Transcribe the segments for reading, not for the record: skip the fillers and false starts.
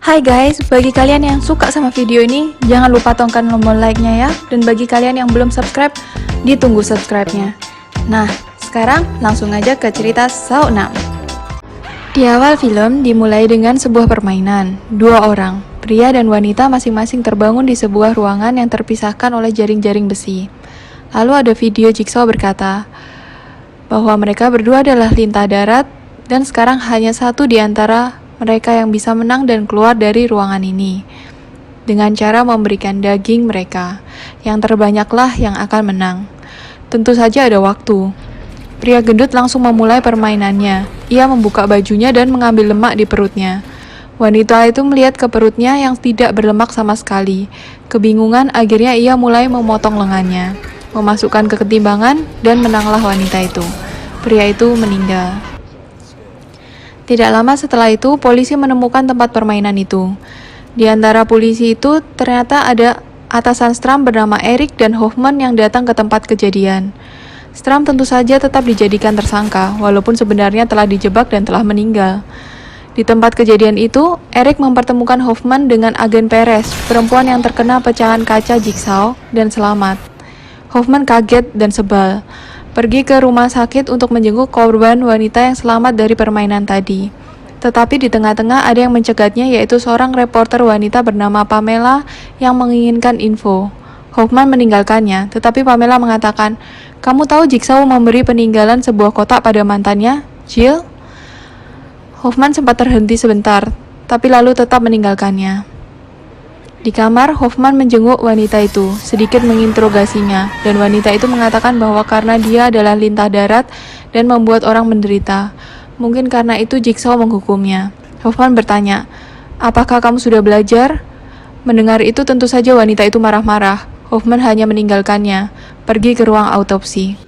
Hai guys, bagi kalian yang suka sama video ini, jangan lupa tongkan tombol like-nya ya. Dan bagi kalian yang belum subscribe, ditunggu subscribe-nya. Nah, sekarang langsung aja ke cerita Saw 6. Di awal film dimulai dengan sebuah permainan. Dua orang, pria dan wanita masing-masing terbangun di sebuah ruangan yang terpisahkan oleh jaring-jaring besi. Lalu ada video Jigsaw berkata bahwa mereka berdua adalah lintah darat dan sekarang hanya satu di antara mereka yang bisa menang dan keluar dari ruangan ini dengan cara memberikan daging mereka. Yang terbanyaklah yang akan menang. Tentu saja ada waktu. Pria gendut langsung memulai permainannya. Ia membuka bajunya dan mengambil lemak di perutnya. Wanita itu melihat ke perutnya yang tidak berlemak sama sekali. Kebingungan, akhirnya ia mulai memotong lengannya, memasukkan ke ketimbangan, dan menanglah wanita itu. Pria itu meninggal. Tidak lama setelah itu, polisi menemukan tempat permainan itu. Di antara polisi itu, ternyata ada atasan Stram bernama Eric dan Hoffman yang datang ke tempat kejadian. Stram tentu saja tetap dijadikan tersangka, walaupun sebenarnya telah dijebak dan telah meninggal. Di tempat kejadian itu, Eric mempertemukan Hoffman dengan agen Perez, perempuan yang terkena pecahan kaca Jigsaw, dan selamat. Hoffman kaget dan sebal. Pergi ke rumah sakit untuk menjenguk korban wanita yang selamat dari permainan tadi. Tetapi di tengah-tengah ada yang mencegatnya, yaitu seorang reporter wanita bernama Pamela yang menginginkan info. Hoffman meninggalkannya, tetapi Pamela mengatakan, "Kamu tahu Jigsaw memberi peninggalan sebuah kotak pada mantannya, Jill?" Hoffman sempat terhenti sebentar, tapi lalu tetap meninggalkannya. Di kamar, Hoffman menjenguk wanita itu, sedikit menginterogasinya, dan wanita itu mengatakan bahwa karena dia adalah lintah darat dan membuat orang menderita, mungkin karena itu Jigsaw menghukumnya. Hoffman bertanya, "Apakah kamu sudah belajar?" Mendengar itu tentu saja wanita itu marah-marah. Hoffman hanya meninggalkannya, pergi ke ruang autopsi.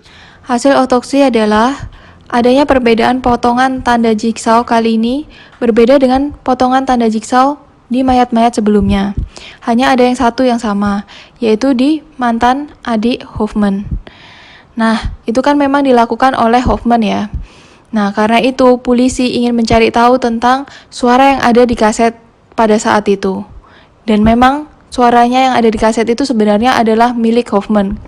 Hasil autopsi adalah adanya perbedaan potongan tanda Jigsaw kali ini berbeda dengan potongan tanda Jigsaw di mayat-mayat sebelumnya. Hanya ada yang satu yang sama, yaitu di mantan adik Hoffman. Nah, itu kan memang dilakukan oleh Hoffman ya. Nah, karena itu polisi ingin mencari tahu tentang suara yang ada di kaset pada saat itu. Dan memang suaranya yang ada di kaset itu sebenarnya adalah milik Hoffman.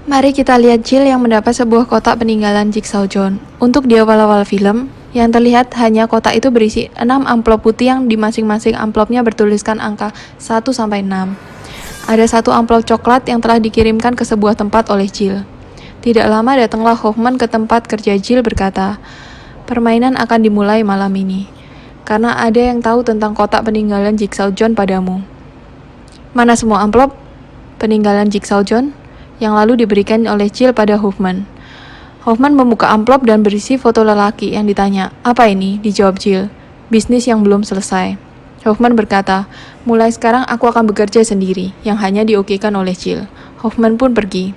Mari kita lihat Jill yang mendapat sebuah kotak peninggalan Jigsaw John. Untuk di awal-awal film, yang terlihat hanya kotak itu berisi 6 amplop putih yang di masing-masing amplopnya bertuliskan angka 1-6. Ada satu amplop coklat yang telah dikirimkan ke sebuah tempat oleh Jill. Tidak lama datanglah Hoffman ke tempat kerja Jill berkata, "Permainan akan dimulai malam ini, karena ada yang tahu tentang kotak peninggalan Jigsaw John padamu." "Mana semua amplop peninggalan Jigsaw John?" yang lalu diberikan oleh Jill pada Hoffman. Hoffman membuka amplop dan berisi foto lelaki yang ditanya, "Apa ini?" Dijawab Jill, "Bisnis yang belum selesai." Hoffman berkata, "Mulai sekarang aku akan bekerja sendiri," yang hanya diokekan oleh Jill. Hoffman pun pergi.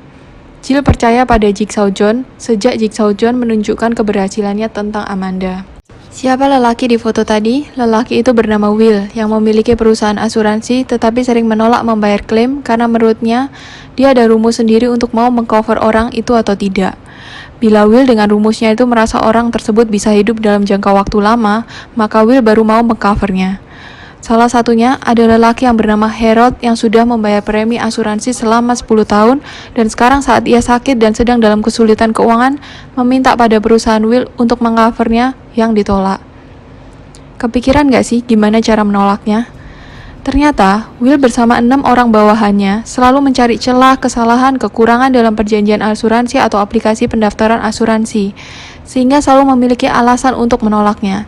Jill percaya pada Jigsaw John sejak Jigsaw John menunjukkan keberhasilannya tentang Amanda. Siapa lelaki di foto tadi? Lelaki itu bernama Will, yang memiliki perusahaan asuransi tetapi sering menolak membayar klaim karena menurutnya dia ada rumus sendiri untuk mau mengcover orang itu atau tidak. Bila Will dengan rumusnya itu merasa orang tersebut bisa hidup dalam jangka waktu lama, maka Will baru mau mengcovernya. Salah satunya ada lelaki yang bernama Harold yang sudah membayar premi asuransi selama 10 tahun dan sekarang saat ia sakit dan sedang dalam kesulitan keuangan, meminta pada perusahaan Will untuk mengcovernya yang ditolak. Kepikiran gak sih gimana cara menolaknya? Ternyata, Will bersama 6 orang bawahannya selalu mencari celah, kesalahan, kekurangan dalam perjanjian asuransi atau aplikasi pendaftaran asuransi, sehingga selalu memiliki alasan untuk menolaknya.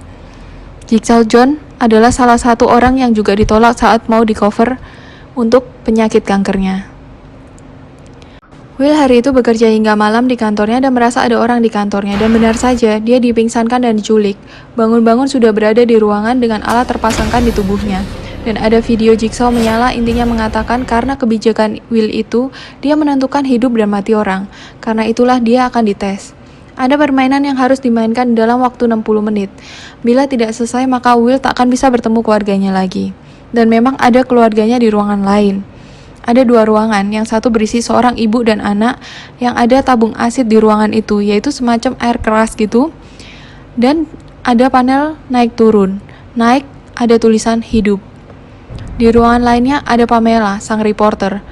Jigsaw John adalah salah satu orang yang juga ditolak saat mau di-cover untuk penyakit kankernya. Will hari itu bekerja hingga malam di kantornya dan merasa ada orang di kantornya, dan benar saja, dia dipingsankan dan diculik. Bangun-bangun sudah berada di ruangan dengan alat terpasangkan di tubuhnya. Dan ada video Jigsaw menyala, intinya mengatakan karena kebijakan Will itu, dia menentukan hidup dan mati orang. Karena itulah dia akan dites. Ada permainan yang harus dimainkan dalam waktu 60 menit. Bila tidak selesai, maka Will tak akan bisa bertemu keluarganya lagi. Dan memang ada keluarganya di ruangan lain. Ada 2 ruangan, yang satu berisi seorang ibu dan anak, yang ada tabung asid di ruangan itu, yaitu semacam air keras gitu. Dan ada panel naik turun. Naik ada tulisan hidup. Di ruangan lainnya ada Pamela, sang reporter.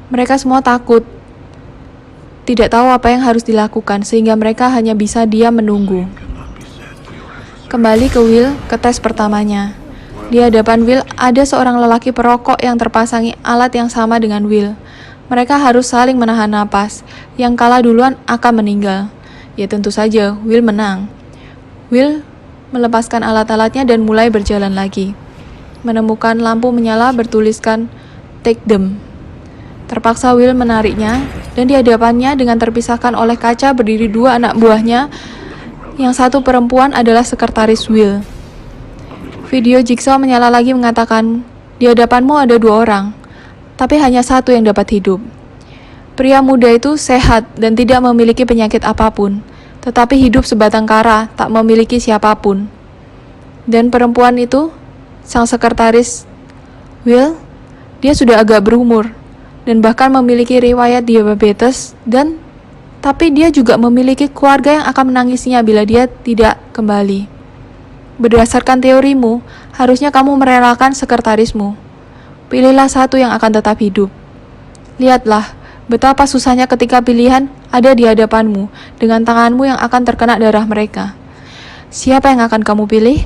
Mereka semua takut, tidak tahu apa yang harus dilakukan, sehingga mereka hanya bisa diam menunggu. Kembali ke Will, ke tes pertamanya. Di hadapan Will ada seorang lelaki perokok yang terpasangi alat yang sama dengan Will. Mereka harus saling menahan napas. Yang kalah duluan akan meninggal. Ya tentu saja, Will menang. Will melepaskan alat-alatnya dan mulai berjalan lagi. Menemukan lampu menyala bertuliskan "Take them". Terpaksa Will menariknya, dan di hadapannya dengan terpisahkan oleh kaca berdiri dua anak buahnya. Yang satu perempuan adalah sekretaris Will. Video Jigsaw menyala lagi mengatakan, "Di hadapanmu ada dua orang, tapi hanya satu yang dapat hidup." Pria muda itu sehat dan tidak memiliki penyakit apapun, tetapi hidup sebatang kara, tak memiliki siapapun. Dan perempuan itu, sang sekretaris Will, dia sudah agak berumur dan bahkan memiliki riwayat diabetes tapi dia juga memiliki keluarga yang akan menangisinya bila dia tidak kembali. Berdasarkan teorimu, harusnya kamu merelakan sekretarismu. Pilihlah satu yang akan tetap hidup. Lihatlah betapa susahnya ketika pilihan ada di hadapanmu dengan tanganmu yang akan terkena darah mereka. Siapa yang akan kamu pilih?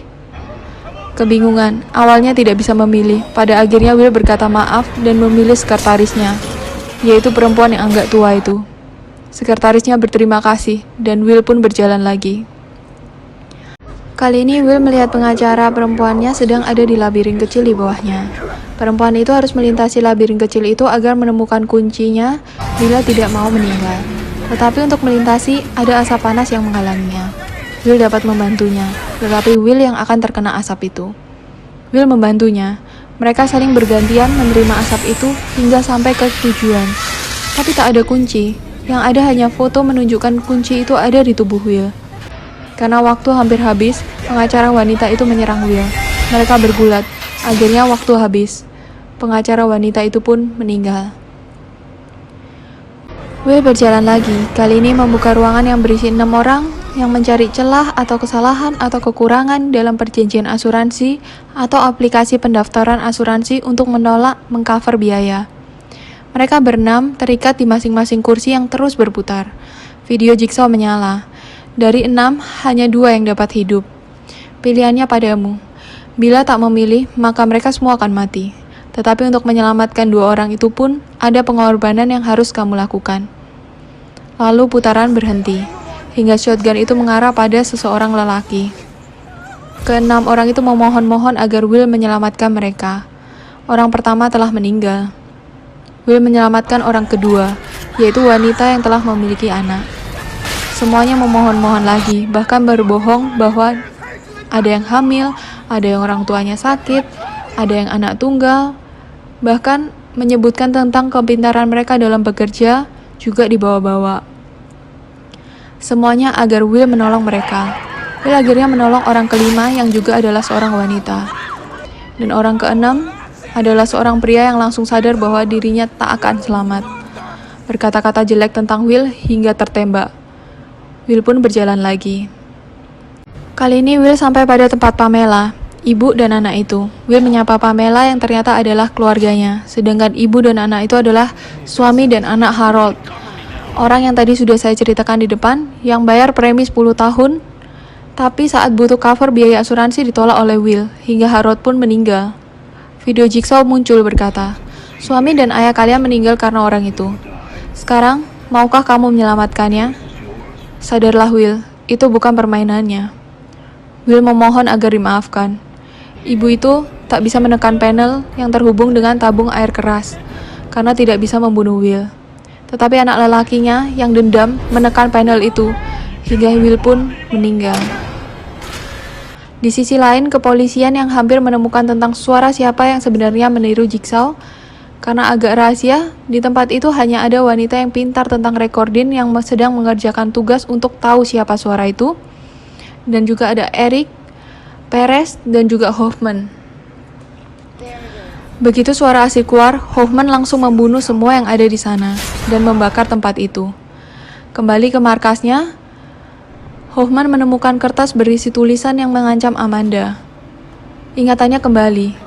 Kebingungan, awalnya tidak bisa memilih. Pada akhirnya Will berkata maaf dan memilih sekretarisnya, yaitu perempuan yang agak tua itu. Sekretarisnya berterima kasih dan Will pun berjalan lagi. Kali ini Will melihat pengacara perempuannya sedang ada di labirin kecil di bawahnya. Perempuan itu harus melintasi labirin kecil itu agar menemukan kuncinya bila tidak mau meninggal. Tetapi untuk melintasi ada asap panas yang menghalanginya. Will dapat membantunya, tetapi Will yang akan terkena asap itu. Will membantunya. Mereka saling bergantian menerima asap itu hingga sampai ke tujuan. Tapi tak ada kunci. Yang ada hanya foto menunjukkan kunci itu ada di tubuh Will. Karena waktu hampir habis, pengacara wanita itu menyerang Will. Mereka bergulat. Akhirnya waktu habis. Pengacara wanita itu pun meninggal. Will berjalan lagi, kali ini membuka ruangan yang berisi 6 orang yang mencari celah atau kesalahan atau kekurangan dalam perjanjian asuransi atau aplikasi pendaftaran asuransi untuk menolak mengcover biaya. Mereka berenam terikat di masing-masing kursi yang terus berputar. Video Jigsaw menyala. Dari 6, hanya 2 yang dapat hidup. Pilihannya padamu. Bila tak memilih, maka mereka semua akan mati. Tetapi untuk menyelamatkan 2 orang itu pun, ada pengorbanan yang harus kamu lakukan. Lalu putaran berhenti, hingga shotgun itu mengarah pada seseorang lelaki. Ke-6 orang itu memohon-mohon agar Will menyelamatkan mereka. Orang pertama telah meninggal. Will menyelamatkan orang kedua, yaitu wanita yang telah memiliki anak. Semuanya memohon-mohon lagi, bahkan berbohong bahwa ada yang hamil, ada yang orang tuanya sakit, ada yang anak tunggal, bahkan menyebutkan tentang kepintaran mereka dalam bekerja juga dibawa-bawa. Semuanya agar Will menolong mereka. Will akhirnya menolong orang kelima yang juga adalah seorang wanita. Dan orang keenam adalah seorang pria yang langsung sadar bahwa dirinya tak akan selamat. Berkata-kata jelek tentang Will hingga tertembak. Will pun berjalan lagi. Kali ini Will sampai pada tempat Pamela, ibu dan anak itu. Will menyapa Pamela yang ternyata adalah keluarganya, sedangkan ibu dan anak itu adalah suami dan anak Harold. Orang yang tadi sudah saya ceritakan di depan, yang bayar premi 10 tahun, tapi saat butuh cover biaya asuransi ditolak oleh Will, hingga Harold pun meninggal. Video Jigsaw muncul berkata, "Suami dan ayah kalian meninggal karena orang itu. Sekarang, maukah kamu menyelamatkannya?" Sadarlah Will, itu bukan permainannya. Will memohon agar dimaafkan. Ibu itu tak bisa menekan panel yang terhubung dengan tabung air keras, karena tidak bisa membunuh Will. Tetapi anak lelakinya yang dendam menekan panel itu, hingga Will pun meninggal. Di sisi lain, kepolisian yang hampir menemukan tentang suara siapa yang sebenarnya meniru Jigsaw. Karena agak rahasia, di tempat itu hanya ada wanita yang pintar tentang recording yang sedang mengerjakan tugas untuk tahu siapa suara itu. Dan juga ada Eric, Perez, dan juga Hoffman. Begitu suara asli keluar, Hoffman langsung membunuh semua yang ada di sana dan membakar tempat itu. Kembali ke markasnya, Hoffman menemukan kertas berisi tulisan yang mengancam Amanda. Ingatannya kembali.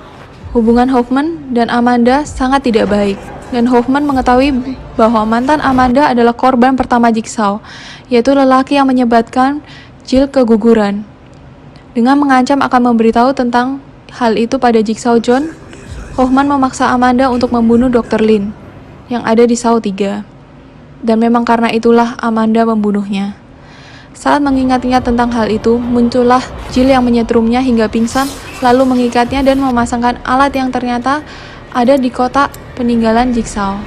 Hubungan Hoffman dan Amanda sangat tidak baik, dan Hoffman mengetahui bahwa mantan Amanda adalah korban pertama Jigsaw, yaitu lelaki yang menyebabkan Jill keguguran. Dengan mengancam akan memberitahu tentang hal itu pada Jigsaw John, Hoffman memaksa Amanda untuk membunuh Dr. Lin yang ada di Saw 3. Dan memang karena itulah Amanda membunuhnya. Saat mengingat-ingat tentang hal itu, muncullah Jill yang menyetrumnya hingga pingsan, lalu mengikatnya dan memasangkan alat yang ternyata ada di kotak peninggalan Jigsaw.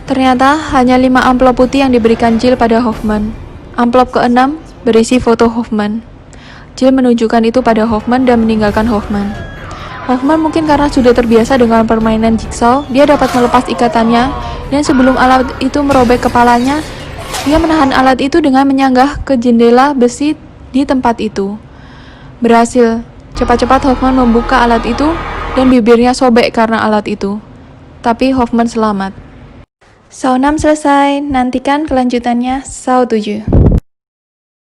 Ternyata hanya 5 amplop putih yang diberikan Jill pada Hoffman. Amplop ke-6 berisi foto Hoffman. Jill menunjukkan itu pada Hoffman dan meninggalkan Hoffman. Hoffman mungkin karena sudah terbiasa dengan permainan Jigsaw, dia dapat melepas ikatannya, dan sebelum alat itu merobek kepalanya, dia menahan alat itu dengan menyanggah ke jendela besi di tempat itu. Berhasil. Cepat-cepat Hoffman membuka alat itu dan bibirnya sobek karena alat itu. Tapi Hoffman selamat. Saw 6 selesai, nantikan kelanjutannya Saw 7.